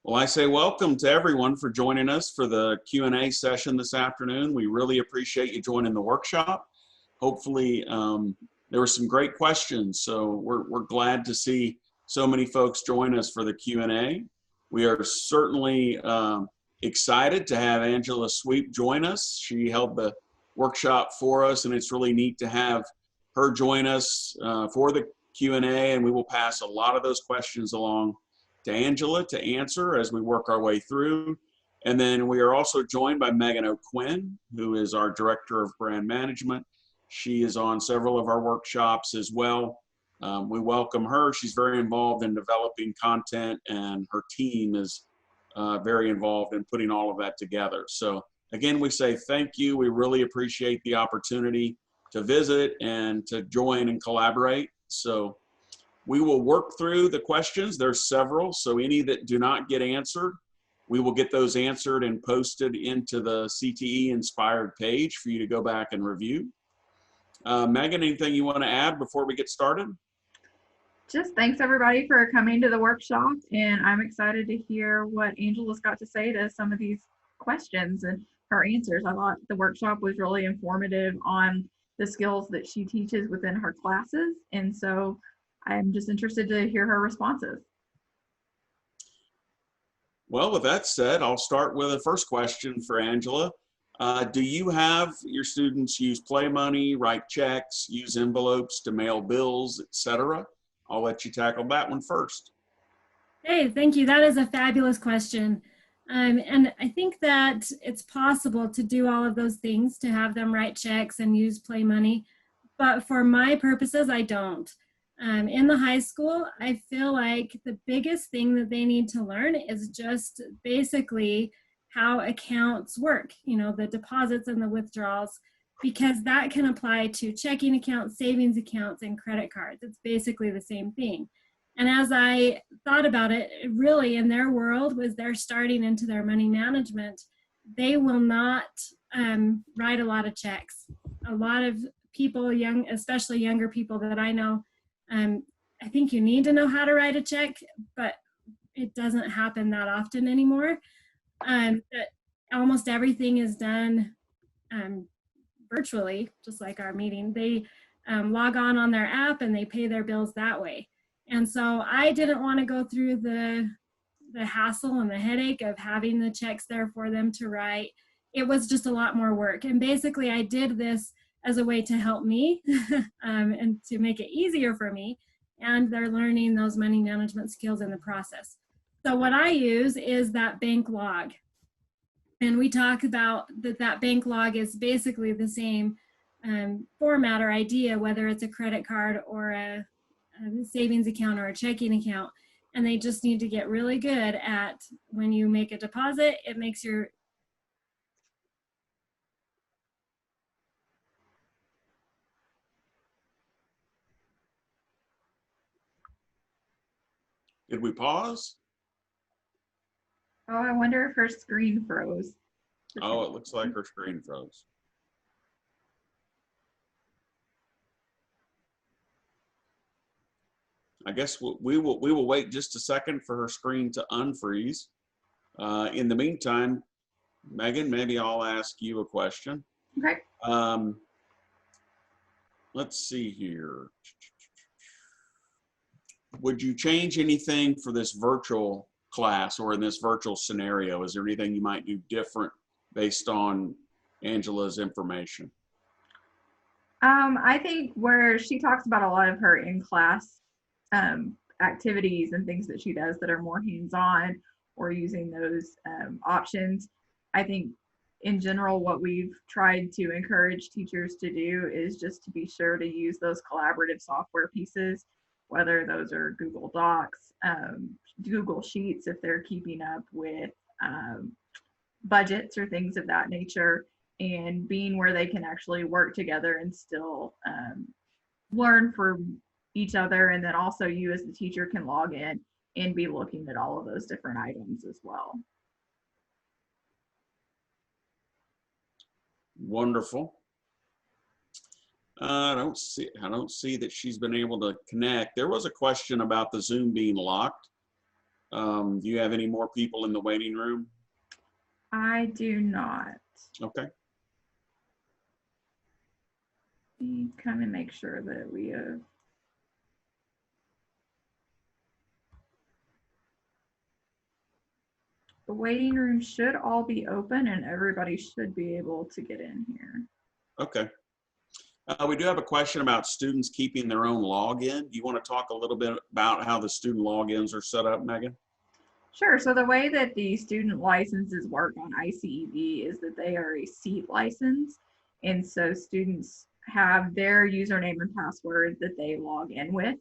Well, I say welcome to everyone for joining us for the Q&A session this afternoon. We really appreciate you joining the workshop. Hopefully, there were some great questions, so we're glad to see so many folks join us for the Q&A. We are certainly excited to have Angela Sweep join us. She held the workshop for us, and it's really neat to have her join us for the Q&A, and we will pass a lot of those questions along to Angela to answer as we work our way through. And then we are also joined by Megan O'Quinn, who is our Director of Brand Management. She is on several of our workshops as well. We welcome her. She's very involved in developing content, and her team is very involved in putting all of that together. So again, we say thank you. We really appreciate the opportunity to visit and to join and collaborate. So we will work through the questions. There's several, so any that do not get answered, we will get those answered and posted into the CTE Inspired page for you to go back and review. Megan, anything you want to add before we get started? Just thanks everybody for coming to the workshop, and I'm excited to hear what Angela's got to say to some of these questions and her answers. I thought the workshop was really informative on the skills that she teaches within her classes, and so I'm just interested to hear her responses. Well, with that said, I'll start with the first question for Angela. Do you have your students use play money, write checks, use envelopes to mail bills, etc.? I'll let you tackle that one first. Hey, thank you. That is a fabulous question. And I think that it's possible to do all of those things, to have them write checks and use play money. But for my purposes, I don't. In the high school, I feel like the biggest thing that they need to learn is just basically how accounts work, you know, the deposits and the withdrawals, because that can apply to checking accounts, savings accounts, and credit cards. It's basically the same thing. And as I thought about it, really in their world, was they're starting into their money management, they will not write a lot of checks. A lot of people, young, especially younger people that I know, I think you need to know how to write a check, but it doesn't happen that often anymore. Almost everything is done virtually, just like our meeting. They log on their app and they pay their bills that way. And so I didn't want to go through the hassle and the headache of having the checks there for them to write. It was just a lot more work. And basically I did this as a way to help me and to make it easier for me. And they're learning those money management skills in the process. So what I use is that bank log. And we talk about that bank log is basically the same format or idea, whether it's a credit card or a savings account or a checking account. And they just need to get really good at, when you make a deposit, it makes your Did we pause? Oh, I wonder if her screen froze. Oh, it looks like her screen froze. I guess we will wait just a second for her screen to unfreeze. In the meantime, Megan, maybe I'll ask you a question. Okay. Let's see here. Would you change anything for this virtual class or in this virtual scenario? Is there anything you might do different based on Angela's information? I think where she talks about a lot of her in-class activities and things that she does that are more hands-on or using those options, I think in general what we've tried to encourage teachers to do is just to be sure to use those collaborative software pieces, whether those are Google Docs, Google Sheets if they're keeping up with budgets or things of that nature, and being where they can actually work together and still learn from each other. And then also you as the teacher can log in and be looking at all of those different items as well. Wonderful. I don't see that she's been able to connect. There was a question about the Zoom being locked. Do you have any more people in the waiting room? I do not. Okay. Let me come and make sure that we have. The waiting room should all be open and everybody should be able to get in here. Okay. We do have a question about students keeping their own login. Do you want to talk a little bit about how the student logins are set up, Megan? Sure. So the way that the student licenses work on ICEV is that they are a seat license. And so students have their username and password that they log in with.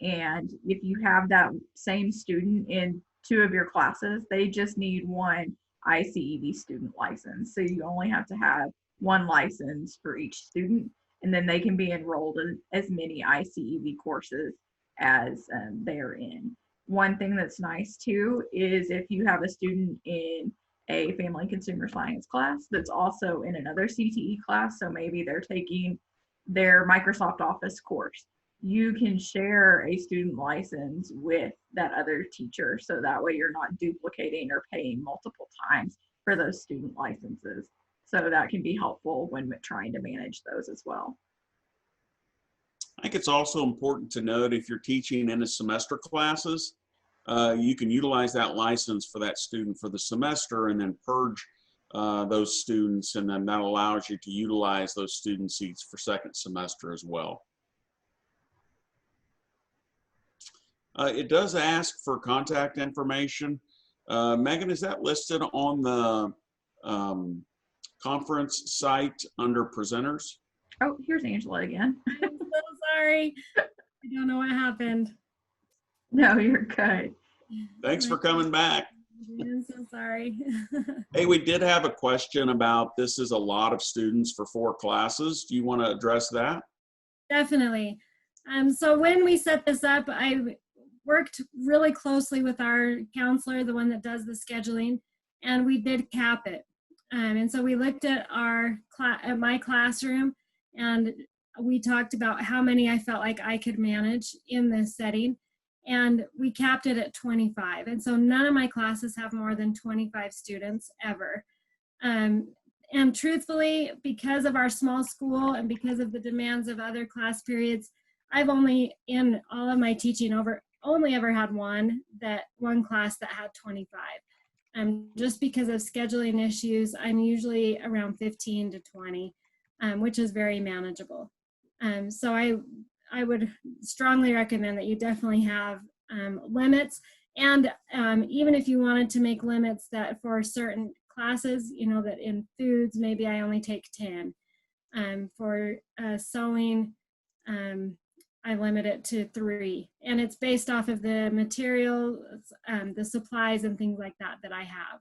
And if you have that same student in 2 of your classes, they just need one ICEV student license. So you only have to have one license for each student, and then they can be enrolled in as many ICEV courses as they're in. One thing that's nice too is if you have a student in a family and consumer science class that's also in another CTE class, so maybe they're taking their Microsoft Office course, you can share a student license with that other teacher. So that way you're not duplicating or paying multiple times for those student licenses. So that can be helpful when trying to manage those as well. I think it's also important to note if you're teaching in a semester classes, you can utilize that license for that student for the semester and then purge those students, and then that allows you to utilize those student seats for second semester as well. It does ask for contact information. Megan, is that listed on the conference site under presenters? Oh, here's Angela again. I'm so sorry. I don't know what happened. No, you're good. Thanks for coming back. I'm so sorry. Hey, we did have a question about this is a lot of students for 4 classes. Do you want to address that? Definitely. So when we set this up, I worked really closely with our counselor, the one that does the scheduling, and we did cap it. And so we looked at my classroom, and we talked about how many I felt like I could manage in this setting, and we capped it at 25. And so none of my classes have more than 25 students ever. And truthfully, because of our small school and because of the demands of other class periods, I've only, in all of my teaching, only ever had one class that had 25. Just because of scheduling issues, I'm usually around 15 to 20, which is very manageable. So I would strongly recommend that you definitely have limits. And even if you wanted to make limits that for certain classes, you know, that in foods, maybe I only take 10. For sewing, I limit it to 3. And it's based off of the materials, the supplies and things like that that I have.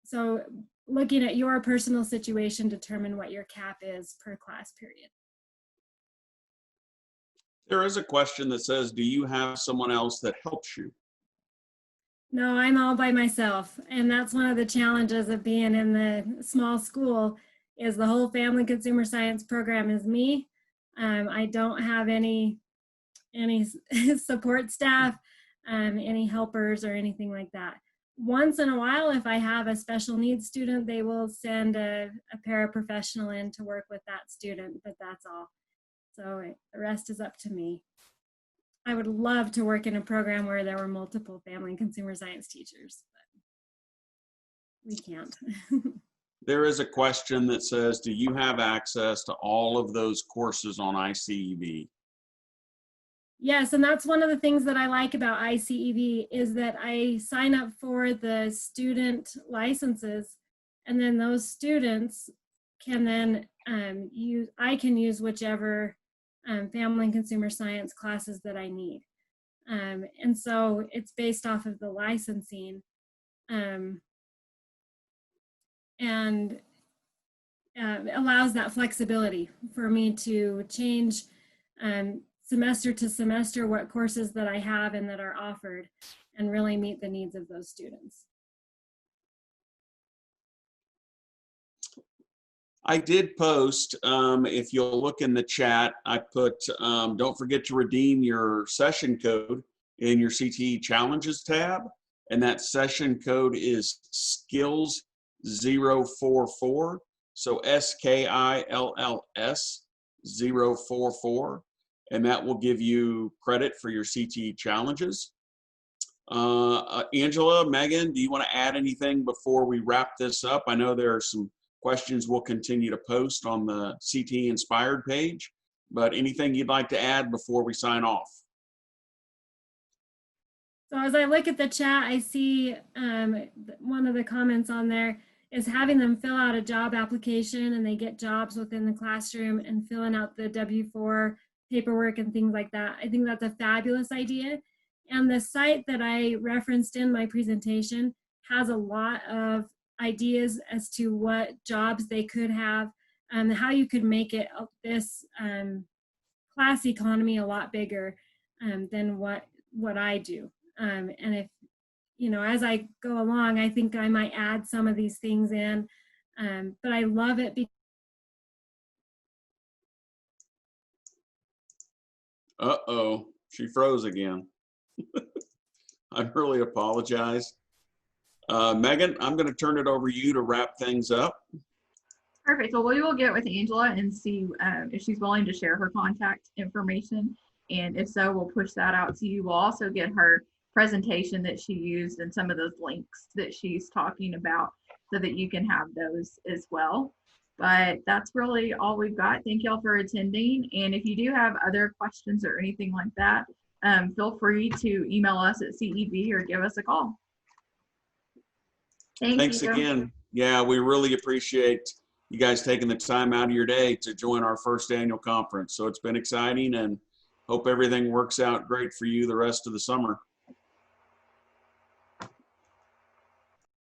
So looking at your personal situation, determine what your cap is per class period. There is a question that says, do you have someone else that helps you? No, I'm all by myself. And that's one of the challenges of being in the small school is the whole family consumer science program is me. I don't have any support staff, any helpers or anything like that. Once in a while, if I have a special needs student, they will send a paraprofessional in to work with that student, but that's all. So the rest is up to me. I would love to work in a program where there were multiple family and consumer science teachers, but we can't. There is a question that says, do you have access to all of those courses on ICEV? Yes, and that's one of the things that I like about ICEV is that I sign up for the student licenses, and then those students can then I can use whichever family and consumer science classes that I need. And so it's based off of the licensing. And allows that flexibility for me to change semester to semester what courses that I have and that are offered and really meet the needs of those students. I did post, if you'll look in the chat, I put, don't forget to redeem your session code in your CTE Challenges tab, and that session code is SKILLS044. So SKILLS 044, and that will give you credit for your CTE Challenges. Angela, Megan, do you want to add anything before we wrap this up? I know there are some questions we'll continue to post on the CTE Inspired page, but anything you'd like to add before we sign off? So as I look at the chat, I see one of the comments on there is having them fill out a job application, and they get jobs within the classroom, and filling out the W-4 paperwork and things like that. I think that's a fabulous idea. And the site that I referenced in my presentation has a lot of ideas as to what jobs they could have, and how you could make it this class economy a lot bigger than what I do. And if, you know, as I go along, I think I might add some of these things in, but I love it because uh-oh, she froze again. I really apologize. Megan, I'm going to turn it over to you to wrap things up. Perfect. So we will get with Angela and see if she's willing to share her contact information. And if so, we'll push that out to you. We'll also get her presentation that she used and some of those links that she's talking about so that you can have those as well. But that's really all we've got. Thank y'all for attending. And if you do have other questions or anything like that, feel free to email us at CEB or give us a call. Thanks again. Yeah, we really appreciate you guys taking the time out of your day to join our first annual conference. So it's been exciting, and hope everything works out great for you the rest of the summer.